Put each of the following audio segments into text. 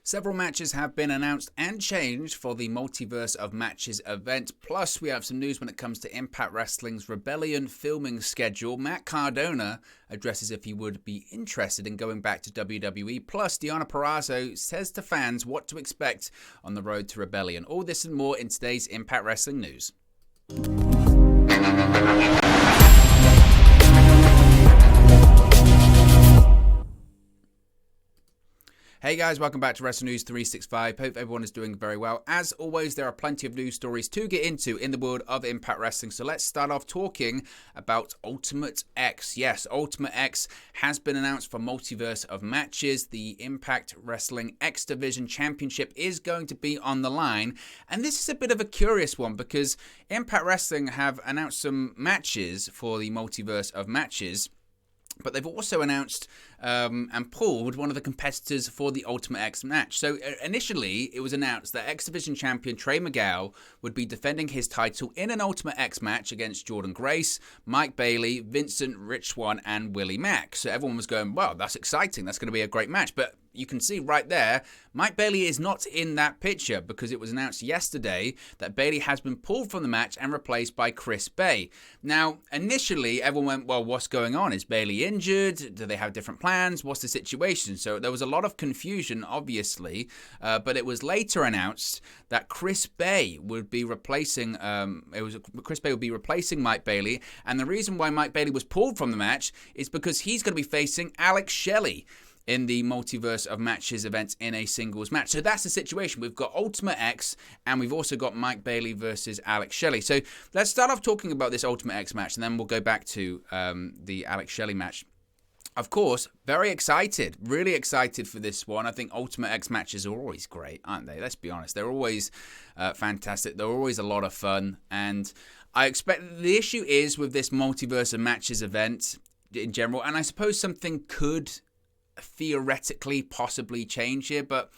Several matches have been announced and changed for the Multiverse of Matches event. Plus, we have some news when it comes to Impact Wrestling's Rebellion filming schedule. Matt Cardona addresses if he would be interested in going back to WWE. Plus, Donna Perez says to fans what to expect on the road to Rebellion. All this and more in today's Impact Wrestling news. Hey guys, welcome back to Wrestle News 365. Hope everyone is doing very well. As always, there are plenty of news stories to get into in the world of Impact Wrestling. So let's start off talking about Ultimate X. Yes, Ultimate X has been announced for Multiverse of Matches. The Impact Wrestling X Division Championship is going to be on the line. And this is a bit of a curious one because Impact Wrestling have announced some matches for the Multiverse of Matches. But they've also announced and pulled one of the competitors for the Ultimate X match. So initially, it was announced that X Division champion Trey Miguel would be defending his title in an Ultimate X match against Jordan Grace, Mike Bailey, Vincent, Rich Swann, and Willie Mack. So everyone was going, wow, that's exciting. That's going to be a great match. But you can see right there, Mike Bailey is not in that picture because it was announced yesterday that Bailey has been pulled from the match and replaced by Chris Bay. Now, initially, everyone went, well, what's going on? Is Bailey injured? Do they have different plans? What's the situation? So there was a lot of confusion, obviously, but it was later announced that Chris Bay would be replacing, Chris Bay would be replacing Mike Bailey, and the reason why Mike Bailey was pulled from the match is because he's going to be facing Alex Shelley in the Multiverse of Matches event in a singles match. So that's the situation. We've got Ultimate X, and we've also got Mike Bailey versus Alex Shelley. So let's start off talking about this Ultimate X match, and then we'll go back to the Alex Shelley match. Of course, very excited, really excited for this one. I think Ultimate X matches are always great, aren't they? Let's be honest. They're always fantastic. They're always a lot of fun. And I expect the issue is with this Multiverse of Matches event in general, and I suppose something could theoretically possibly change here, but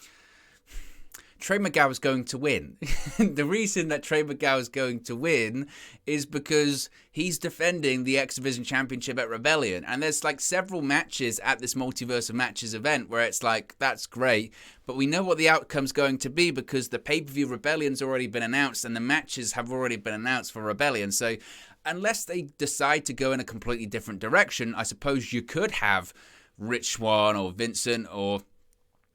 Trey Miguel is going to win. The reason that Trey Miguel is going to win is because he's defending the X Division Championship at Rebellion. And there's like several matches at this Multiverse of Matches event where it's like, that's great, but we know what the outcome's going to be because the pay-per-view Rebellion's already been announced and the matches have already been announced for Rebellion. So unless they decide to go in a completely different direction, I suppose you could have Rich Swann or Vincent or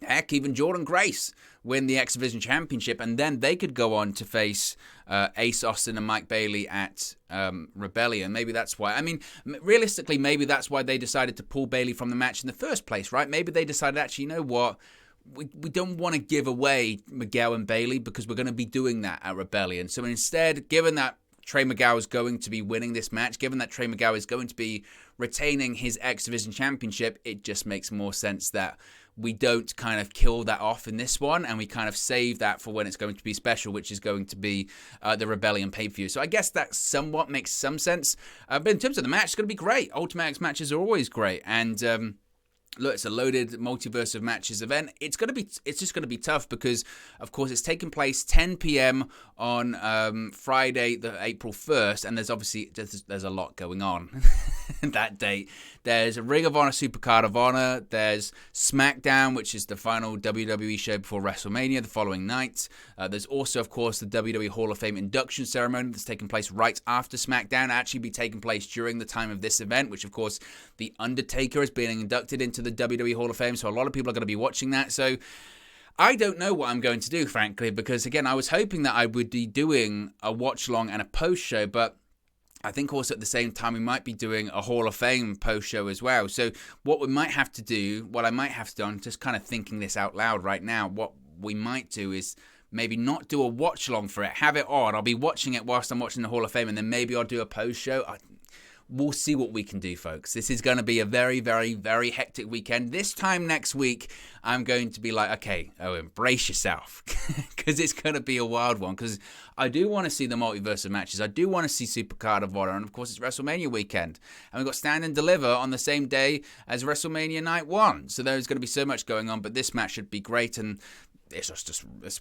heck, even Jordan Grace win the X Division Championship, and then they could go on to face Ace Austin and Mike Bailey at Rebellion. Maybe that's why. I mean, realistically, maybe that's why they decided to pull Bailey from the match in the first place, right? Maybe they decided, actually, you know what? We don't want to give away Miguel and Bailey because we're going to be doing that at Rebellion. So instead, given that Trey Miguel is going to be winning this match, given that Trey Miguel is going to be retaining his X Division Championship, it just makes more sense that we don't kind of kill that off in this one, and we kind of save that for when it's going to be special, which is going to be the Rebellion pay-per-view. So I guess that somewhat makes some sense. But in terms of the match, it's going to be great. Ultimate X matches are always great, and look, it's a loaded Multiverse of Matches event. It's just going to be tough because, of course, it's taking place 10 p.m. on Friday, the April 1st, and there's a lot going on that date. There's a Ring of Honor Supercard of Honor. There's SmackDown, which is the final WWE show before WrestleMania the following night. There's also, of course, the WWE Hall of Fame induction ceremony that's taking place right after SmackDown. Actually be taking place during the time of this event, which, of course, The Undertaker is being inducted into the WWE Hall of Fame, so a lot of people are going to be watching that. So I don't know what I'm going to do, frankly, because, again, I was hoping that I would be doing a watch-along and a post-show, but I think also at the same time we might be doing a Hall of Fame post-show as well. So what I might have to do, I'm just kind of thinking this out loud right now, what we might do is maybe not do a watch-along for it, have it on. I'll be watching it whilst I'm watching the Hall of Fame, and then maybe I'll do a post-show. We'll see what we can do, folks. This is going to be a very, very, very hectic weekend. This time next week, I'm going to be like, okay, embrace yourself, because it's going to be a wild one, because I do want to see the Multiverse of Matches. I do want to see Supercard of Honor, and of course, it's WrestleMania weekend. And we've got Stand and Deliver on the same day as WrestleMania Night 1. So there's going to be so much going on, but this match should be great, and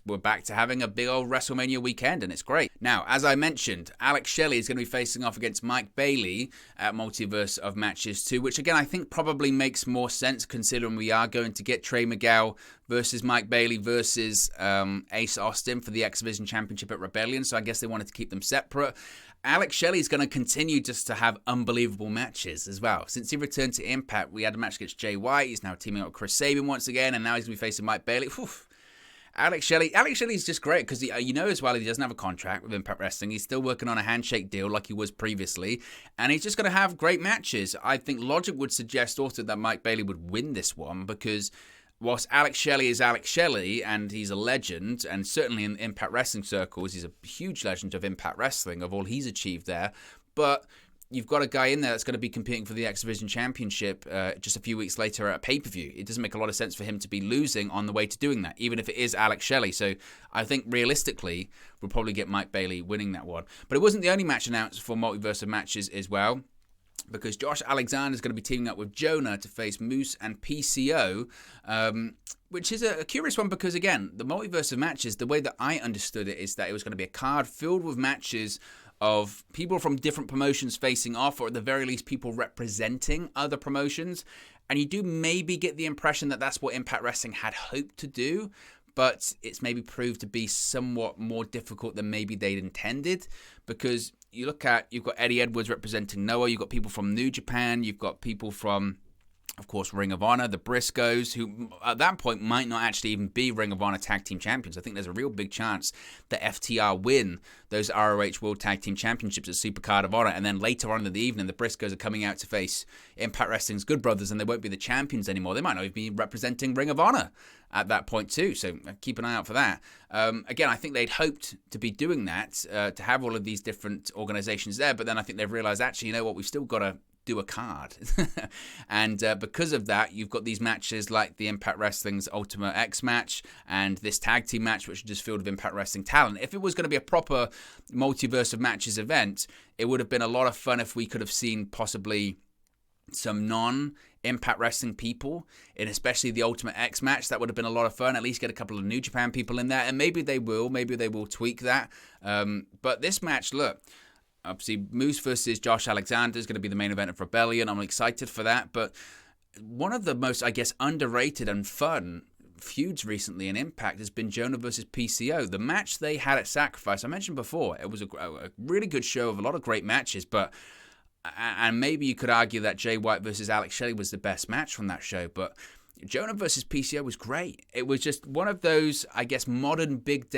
we're back to having a big old WrestleMania weekend, and it's great. Now, as I mentioned, Alex Shelley is going to be facing off against Mike Bailey at Multiverse of Matches 2, which again I think probably makes more sense considering we are going to get Trey Miguel versus Mike Bailey versus Ace Austin for the X Division Championship at Rebellion, so I guess they wanted to keep them separate. Alex Shelley is going to continue just to have unbelievable matches as well. Since he returned to Impact, we had a match against Jay White. He's now teaming up with Chris Sabin once again, and now he's going to be facing Mike Bailey. Whew. Alex Shelley is just great because you know as well he doesn't have a contract with Impact Wrestling. He's still working on a handshake deal like he was previously, and he's just going to have great matches. I think logic would suggest also that Mike Bailey would win this one because whilst Alex Shelley is Alex Shelley and he's a legend, and certainly in Impact Wrestling circles, he's a huge legend of Impact Wrestling, of all he's achieved there, but you've got a guy in there that's going to be competing for the X Division Championship just a few weeks later at a pay-per-view. It doesn't make a lot of sense for him to be losing on the way to doing that, even if it is Alex Shelley. So I think realistically, we'll probably get Mike Bailey winning that one. But it wasn't the only match announced for Multiverse of Matches as well, because Josh Alexander is going to be teaming up with Jonah to face Moose and PCO, which is a curious one because, again, the Multiverse of Matches, the way that I understood it is that it was going to be a card filled with matches of people from different promotions facing off, or at the very least people representing other promotions. And you do maybe get the impression that that's what Impact Wrestling had hoped to do, but it's maybe proved to be somewhat more difficult than maybe they'd intended, because you've got Eddie Edwards representing Noah, you've got people from New Japan, you've got people from, of course, Ring of Honor, the Briscoes, who at that point might not actually even be Ring of Honor Tag Team Champions. I think there's a real big chance that FTR win those ROH World Tag Team Championships at Supercard of Honor, and then later on in the evening, the Briscoes are coming out to face Impact Wrestling's Good Brothers, and they won't be the champions anymore. They might not even be representing Ring of Honor at that point too, so keep an eye out for that. Again, I think they'd hoped to be doing that, to have all of these different organizations there, but then I think they've realized, actually, you know what, we've still got to do a card. And because of that, you've got these matches like the Impact Wrestling's Ultimate X match and this tag team match, which is just filled with Impact Wrestling talent. If it was going to be a proper Multiverse of Matches event, it would have been a lot of fun if we could have seen possibly some non-Impact Wrestling people, and especially the Ultimate X match. That would have been a lot of fun. At least get a couple of New Japan people in there, and maybe they will tweak that. But this match, look, obviously, Moose versus Josh Alexander is going to be the main event of Rebellion. I'm excited for that. But one of the most, I guess, underrated and fun feuds recently in Impact has been Jonah versus PCO. The match they had at Sacrifice, I mentioned before, it was a really good show of a lot of great matches. And maybe you could argue that Jay White versus Alex Shelley was the best match from that show. But Jonah versus PCO was great. It was just one of those, I guess, modern big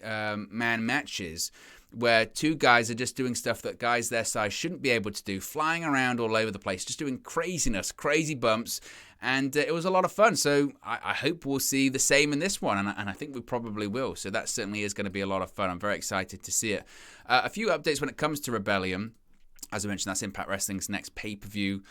man matches where two guys are just doing stuff that guys their size shouldn't be able to do, flying around all over the place, just doing craziness, crazy bumps, and it was a lot of fun. So I hope we'll see the same in this one, and I think we probably will. So that certainly is going to be a lot of fun. I'm very excited to see it. A few updates when it comes to Rebellion. As I mentioned, that's Impact Wrestling's next pay-per-view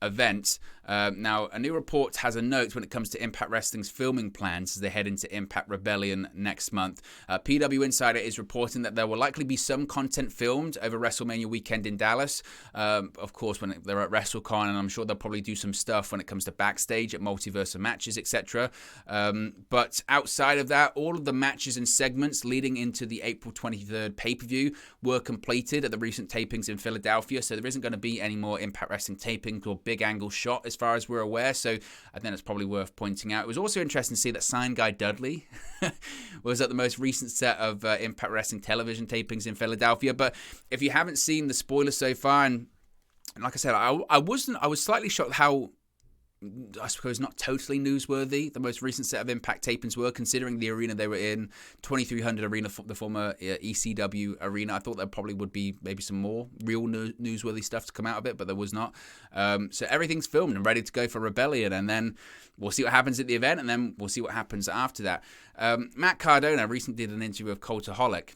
event. Now, a new report has a note when it comes to Impact Wrestling's filming plans as they head into Impact Rebellion next month. PW Insider is reporting that there will likely be some content filmed over WrestleMania weekend in Dallas. Of course, when they're at WrestleCon, and I'm sure they'll probably do some stuff when it comes to backstage at Multiverse of Matches, etc. But outside of that, all of the matches and segments leading into the April 23rd pay-per-view were completed at the recent tapings in Philadelphia, so there isn't going to be any more Impact Wrestling tapings or big angle shot as far as we're aware, so I think it's probably worth pointing out. It was also interesting to see that Sign Guy Dudley was at the most recent set of Impact Wrestling television tapings in Philadelphia. But if you haven't seen the spoilers so far, and like I said, I was slightly shocked how, I suppose, not totally newsworthy the most recent set of Impact tapings were, considering the arena they were in, 2300 Arena, the former ECW arena. I thought there probably would be maybe some more real newsworthy stuff to come out of it, but there was not. So everything's filmed and ready to go for Rebellion, and then we'll see what happens at the event, and then we'll see what happens after that. Matt Cardona recently did an interview with Cultaholic,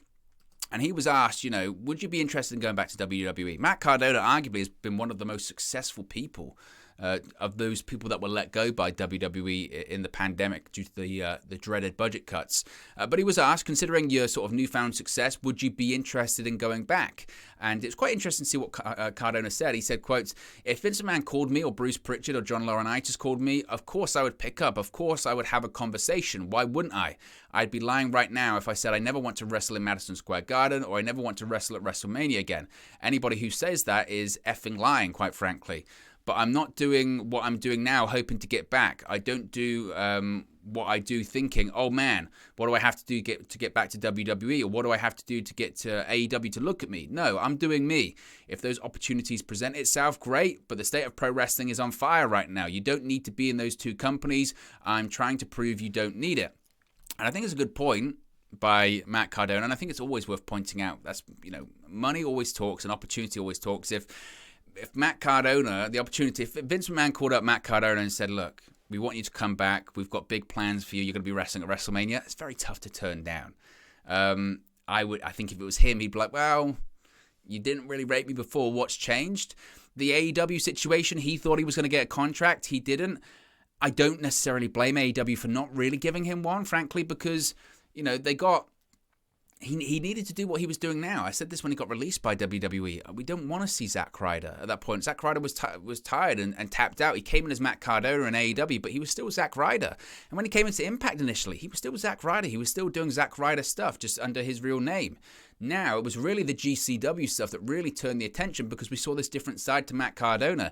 and he was asked, would you be interested in going back to WWE? Matt Cardona arguably has been one of the most successful people of those people that were let go by WWE in the pandemic due to the dreaded budget cuts. But he was asked, considering your sort of newfound success, would you be interested in going back? And it's quite interesting to see what Cardona said. He said, quote, if Vince McMahon called me or Bruce Pritchard or John Laurinaitis called me, of course I would pick up. Of course I would have a conversation. Why wouldn't I? I'd be lying right now if I said I never want to wrestle in Madison Square Garden or I never want to wrestle at WrestleMania again. Anybody who says that is effing lying, quite frankly. But I'm not doing what I'm doing now hoping to get back. I don't do what I do thinking, oh man, what do I have to do to get back to WWE, or what do I have to do to get to AEW to look at me? No, I'm doing me. If those opportunities present itself, great, but the state of pro wrestling is on fire right now. You don't need to be in those two companies. I'm trying to prove you don't need it. And I think it's a good point by Matt Cardona, and I think it's always worth pointing out. That's, money always talks and opportunity always talks. If Matt Cardona, if Vince McMahon called up Matt Cardona and said, look, we want you to come back. We've got big plans for you. You're going to be wrestling at WrestleMania. It's very tough to turn down. I think if it was him, he'd be like, well, you didn't really rate me before. What's changed? The AEW situation, he thought he was going to get a contract. He didn't. I don't necessarily blame AEW for not really giving him one, frankly, because, they got... He needed to do what he was doing now. I said this when he got released by WWE. We don't want to see Zack Ryder at that point. Zack Ryder was tired and tapped out. He came in as Matt Cardona in AEW, but he was still Zack Ryder. And when he came into Impact initially, he was still Zack Ryder. He was still doing Zack Ryder stuff, just under his real name. Now, it was really the GCW stuff that really turned the attention because we saw this different side to Matt Cardona.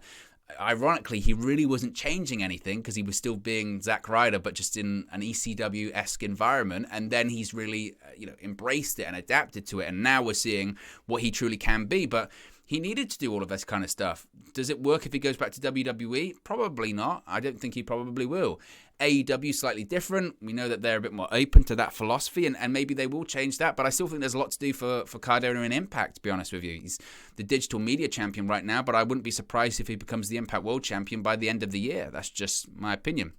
Ironically, he really wasn't changing anything because he was still being Zack Ryder, but just in an ECW-esque environment. And then he's really, embraced it and adapted to it. And now we're seeing what he truly can be. But he needed to do all of this kind of stuff. Does it work if he goes back to WWE? Probably not. I don't think he probably will. AEW slightly different. We know that they're a bit more open to that philosophy, and maybe they will change that. But I still think there's a lot to do for Cardona in Impact, to be honest with you. He's the digital media champion right now, but I wouldn't be surprised if he becomes the Impact World Champion by the end of the year. That's just my opinion.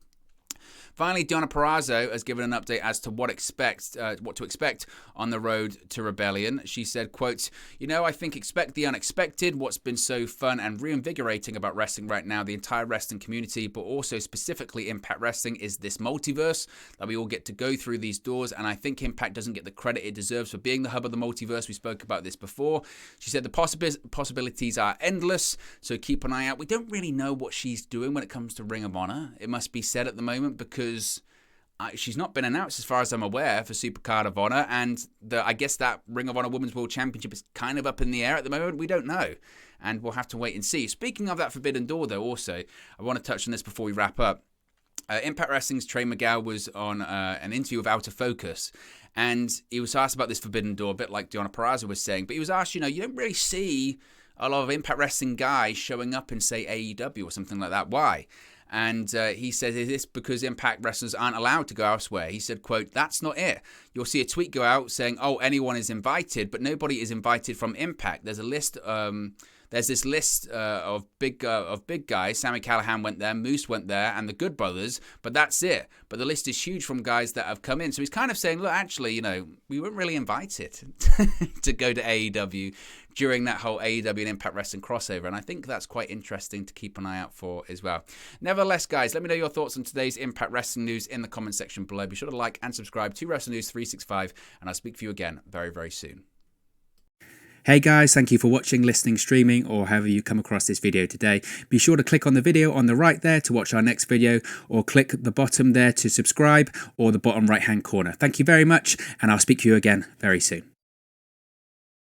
Finally, Donna Perez has given an update as to what to expect on the road to Rebellion. She said, quote, I think expect the unexpected. What's been so fun and reinvigorating about wrestling right now, the entire wrestling community, but also specifically Impact Wrestling, is this multiverse that we all get to go through these doors. And I think Impact doesn't get the credit it deserves for being the hub of the multiverse. We spoke about this before. She said the possibilities are endless, so keep an eye out. We don't really know what she's doing when it comes to Ring of Honor, it must be said at the moment, because she's not been announced as far as I'm aware for Supercard of Honor, and I guess that Ring of Honor Women's World Championship is kind of up in the air at the moment. We don't know, and we'll have to wait and see. Speaking of that Forbidden Door, though, also, I want to touch on this before we wrap up. Impact Wrestling's Trey Miguel was on an interview with Outer Focus, and he was asked about this Forbidden Door, a bit like Donna Perez was saying, but he was asked, you don't really see a lot of Impact Wrestling guys showing up in, say, AEW or something like that. Why? And he says, is this because Impact wrestlers aren't allowed to go elsewhere? He said, quote, that's not it. You'll see a tweet go out saying, oh, anyone is invited, but nobody is invited from Impact. There's a list. There's this list of big guys. Sami Callihan went there, Moose went there, and the Good Brothers, but that's it. But the list is huge from guys that have come in. So he's kind of saying, look, actually, we weren't really invited to go to AEW during that whole AEW and Impact Wrestling crossover. And I think that's quite interesting to keep an eye out for as well. Nevertheless, guys, let me know your thoughts on today's Impact Wrestling news in the comment section below. Be sure to like and subscribe to Wrestling News 365, and I'll speak to you again very, very soon. Hey guys, thank you for watching, listening, streaming, or however you come across this video today. Be sure to click on the video on the right there to watch our next video, or click the bottom there to subscribe, or the bottom right hand corner. Thank you very much, and I'll speak to you again very soon.